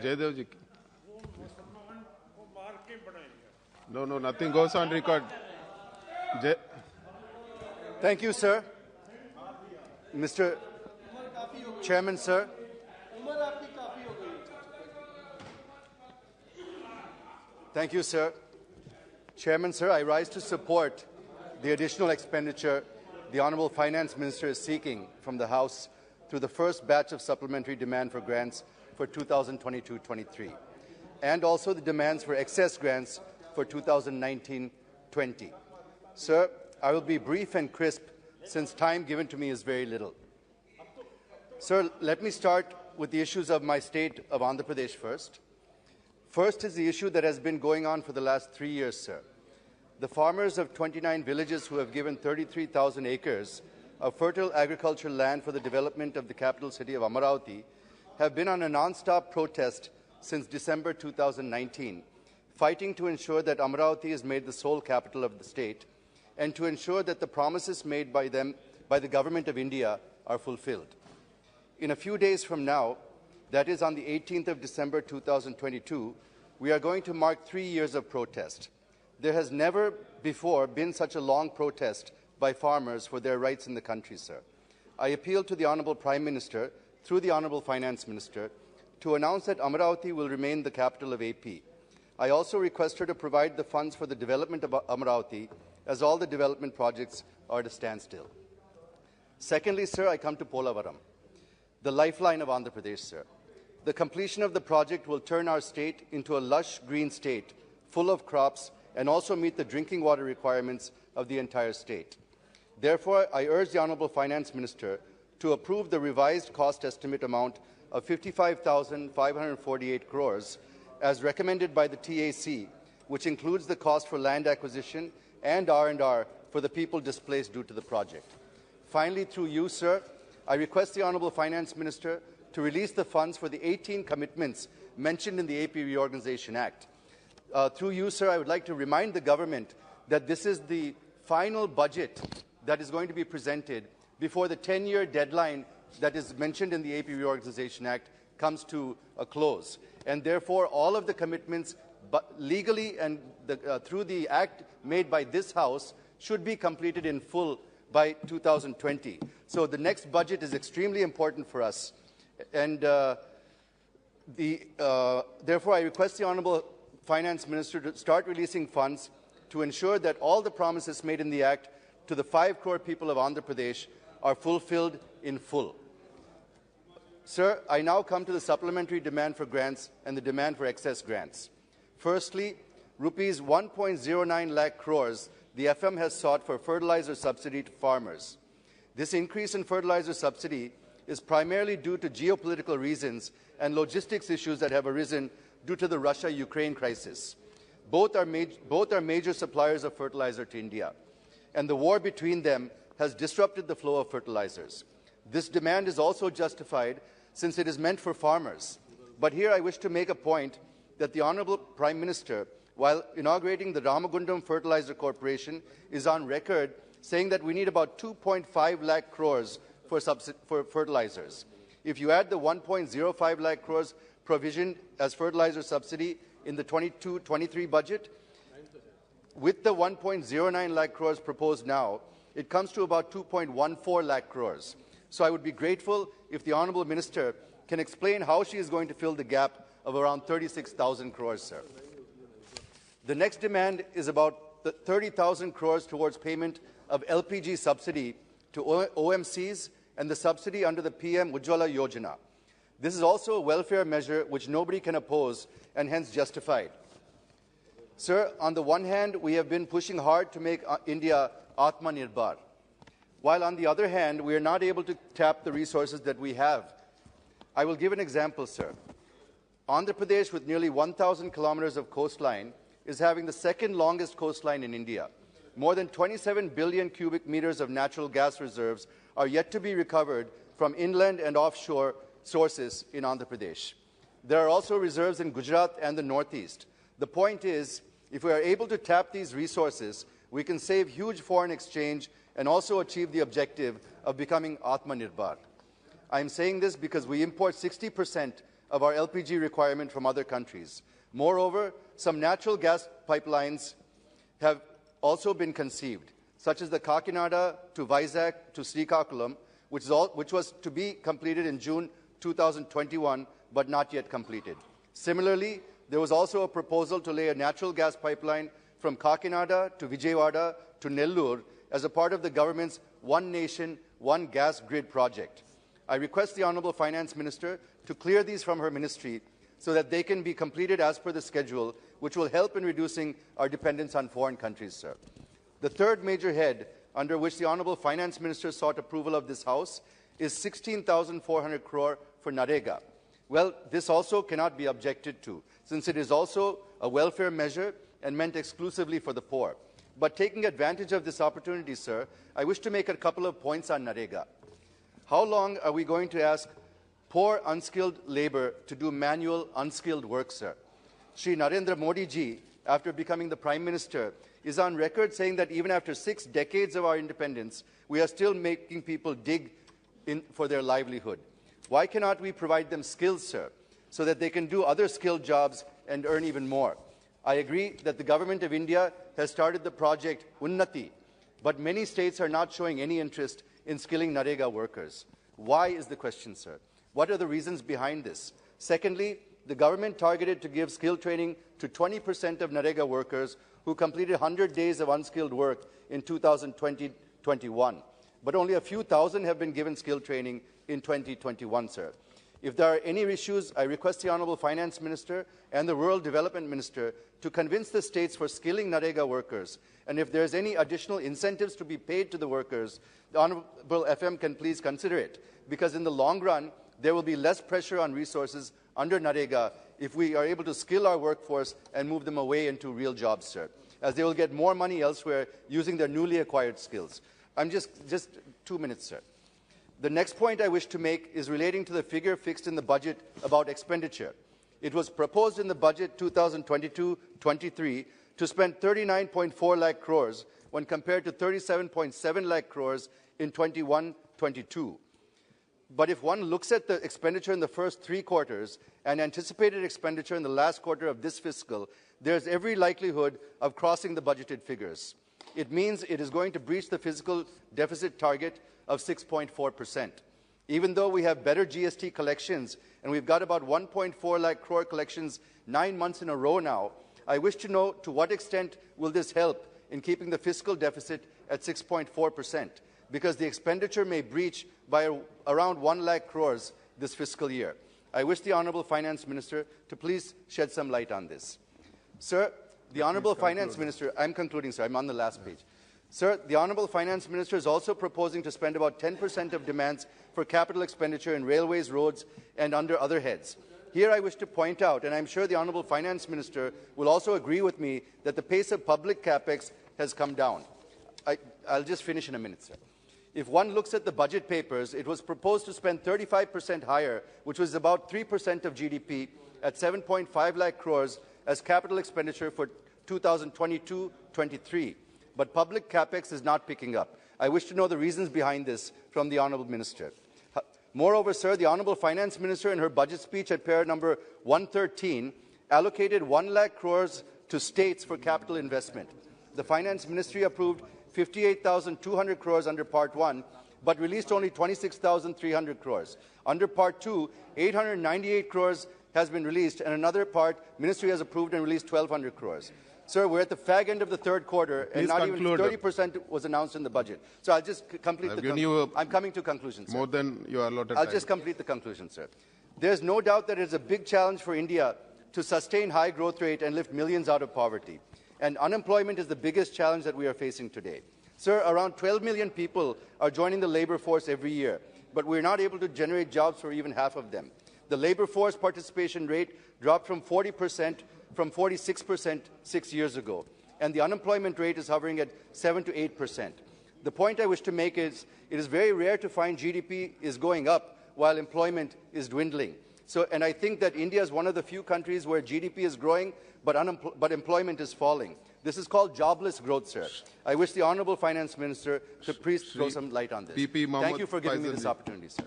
Jayadev ji. No, nothing goes on record. Thank you, sir. Mr. Chairman, sir. Thank you, sir. Chairman, sir, I rise to support the additional expenditure the Honourable Finance Minister is seeking from the House through the first batch of supplementary demand for grants for 2022-23, and also the demands for excess grants for 2019-20. Sir, I will be brief and crisp since time given to me is very little. Sir, let me start with the issues of my state of Andhra Pradesh first. First is the issue that has been going on for the last 3 years, sir. The farmers of 29 villages who have given 33,000 acres of fertile agricultural land for the development of the capital city of Amaravati have been on a non-stop protest since December 2019, fighting to ensure that Amaravati is made the sole capital of the state and to ensure that the promises made by them by the Government of India are fulfilled. In a few days from now, that is on the 18th of December 2022, we are going to mark 3 years of protest. There has never before been such a long protest by farmers for their rights in the country, sir. I appeal to the Honourable Prime Minister, through the Honourable Finance Minister, to announce that Amaravati will remain the capital of AP. I also request her to provide the funds for the development of Amaravati, as all the development projects are at a standstill. Secondly, sir, I come to Polavaram, the lifeline of Andhra Pradesh, sir. The completion of the project will turn our state into a lush green state, full of crops, and also meet the drinking water requirements of the entire state. Therefore, I urge the Honourable Finance Minister to approve the revised cost estimate amount of 55,548 crores as recommended by the TAC, which includes the cost for land acquisition and R&R for the people displaced due to the project. Finally, through you, sir, I request the Honourable Finance Minister to release the funds for the 18 commitments mentioned in the AP Reorganisation Act. Through you, sir, I would like to remind the government that this is the final budget that is going to be presented before the 10-year deadline that is mentioned in the AP Reorganisation Act comes to a close. And therefore, all of the commitments legally and through the act made by this House should be completed in full by 2020. So the next budget is extremely important for us. And therefore, I request the Honourable Finance Minister to start releasing funds to ensure that all the promises made in the Act to the 5 crore people of Andhra Pradesh are fulfilled in full. Sir, I now come to the supplementary demand for grants and the demand for excess grants. Firstly, rupees 1.09 lakh crores the FM has sought for fertilizer subsidy to farmers. This increase in fertilizer subsidy is primarily due to geopolitical reasons and logistics issues that have arisen due to the Russia-Ukraine crisis. Both are major suppliers of fertilizer to India, and the war between them has disrupted the flow of fertilizers. This demand is also justified since it is meant for farmers. But here I wish to make a point that the Honourable Prime Minister, while inaugurating the Ramagundam Fertilizer Corporation, is on record saying that we need about 2.5 lakh crores for fertilizers. If you add the 1.05 lakh crores provision as fertilizer subsidy in the 22-23 budget, with the 1.09 lakh crores proposed now, it comes to about 2.14 lakh crores. So I would be grateful if the Honourable Minister can explain how she is going to fill the gap of around 36,000 crores, sir. The next demand is about the 30,000 crores towards payment of LPG subsidy to OMCs and the subsidy under the PM Ujjwala Yojana. This is also a welfare measure which nobody can oppose and hence justified. Sir, on the one hand, we have been pushing hard to make India Atmanirbhar, while on the other hand, we are not able to tap the resources that we have. I will give an example, sir. Andhra Pradesh, with nearly 1,000 kilometers of coastline, is having the second longest coastline in India. More than 27 billion cubic meters of natural gas reserves are yet to be recovered from inland and offshore sources in Andhra Pradesh. There are also reserves in Gujarat and the Northeast. The point is, if we are able to tap these resources, we can save huge foreign exchange and also achieve the objective of becoming Atmanirbhar. I am saying this because we import 60% of our LPG requirement from other countries. Moreover, some natural gas pipelines have also been conceived, such as the Kakinada to Vizag to Srikakulam, which was to be completed in June 2021, but not yet completed. Similarly, there was also a proposal to lay a natural gas pipeline from Kakinada to Vijayawada to Nellore as a part of the government's One Nation, One Gas Grid project. I request the Honourable Finance Minister to clear these from her ministry so that they can be completed as per the schedule, which will help in reducing our dependence on foreign countries, sir. The third major head under which the Honourable Finance Minister sought approval of this House is 16,400 crore for Narega. Well, this also cannot be objected to, since it is also a welfare measure and meant exclusively for the poor. But taking advantage of this opportunity, sir, I wish to make a couple of points on Narega. How long are we going to ask poor, unskilled labour to do manual, unskilled work, sir? Shri Narendra Modi ji, after becoming the Prime Minister, is on record saying that even after 6 decades of our independence, we are still making people dig in for their livelihood. Why cannot we provide them skills, sir, so that they can do other skilled jobs and earn even more? I agree that the Government of India has started the project Unnati, but many states are not showing any interest in skilling Narega workers. Why is the question, sir? What are the reasons behind this? Secondly, the government targeted to give skill training to 20% of Narega workers who completed 100 days of unskilled work in 2020-21. But only a few thousand have been given skill training in 2021, sir. If there are any issues, I request the Honourable Finance Minister and the Rural Development Minister to convince the states for skilling Narega workers. And if there is any additional incentives to be paid to the workers, the Honourable FM can please consider it. Because in the long run, there will be less pressure on resources under Narega if we are able to skill our workforce and move them away into real jobs, sir, as they will get more money elsewhere using their newly acquired skills. I'm just 2 minutes, sir. The next point I wish to make is relating to the figure fixed in the budget about expenditure. It was proposed in the budget 2022-23 to spend 39.4 lakh crores when compared to 37.7 lakh crores in 21-22. But if one looks at the expenditure in the first 3 quarters and anticipated expenditure in the last quarter of this fiscal, there's every likelihood of crossing the budgeted figures. It means it is going to breach the fiscal deficit target of 6.4%. Even though we have better GST collections, and we've got about 1.4 lakh crore collections 9 months in a row now, I wish to know to what extent will this help in keeping the fiscal deficit at 6.4%, because the expenditure may breach by around 1 lakh crores this fiscal year. I wish the Honourable Finance Minister to please shed some light on this. Sir, the Honourable Finance Minister, I'm concluding, sir, I'm on the last page. Sir, the Honourable Finance Minister is also proposing to spend about 10% of demands for capital expenditure in railways, roads and under other heads. Here I wish to point out, and I'm sure the Honourable Finance Minister will also agree with me, that the pace of public capex has come down. I'll just finish in a minute, sir. If one looks at the budget papers, it was proposed to spend 35% higher, which was about 3% of GDP, at 7.5 lakh crores as capital expenditure for 2022-23. But public capex is not picking up. I wish to know the reasons behind this from the Honourable Minister. Moreover, sir, the Honourable Finance Minister in her budget speech at para number 113 allocated 1 lakh crores to states for capital investment. The Finance Ministry approved 58,200 crores under Part 1, but released only 26,300 crores. Under Part 2, 898 crores has been released, and another part, Ministry has approved and released 1,200 crores. Sir, we're at the fag end of the third quarter, and not even 30% was announced in the budget. So I'll just complete I'm coming to conclusion, sir. More than your allotted I'll time. just complete the conclusion, sir. There's no doubt that it is a big challenge for India to sustain high growth rate and lift millions out of poverty. And unemployment is the biggest challenge that we are facing today. Sir, around 12 million people are joining the labour force every year, but we're not able to generate jobs for even half of them. The labour force participation rate dropped from 40% from 46% 6 years ago, and the unemployment rate is hovering at 7 to 8%. The point I wish to make is it is very rare to find GDP is going up while employment is dwindling. And I think that India is one of the few countries where GDP is growing, but employment is falling. This is called jobless growth, sir. I wish the Honourable Finance Minister to please throw some light on this. Thank you for giving me this opportunity, sir.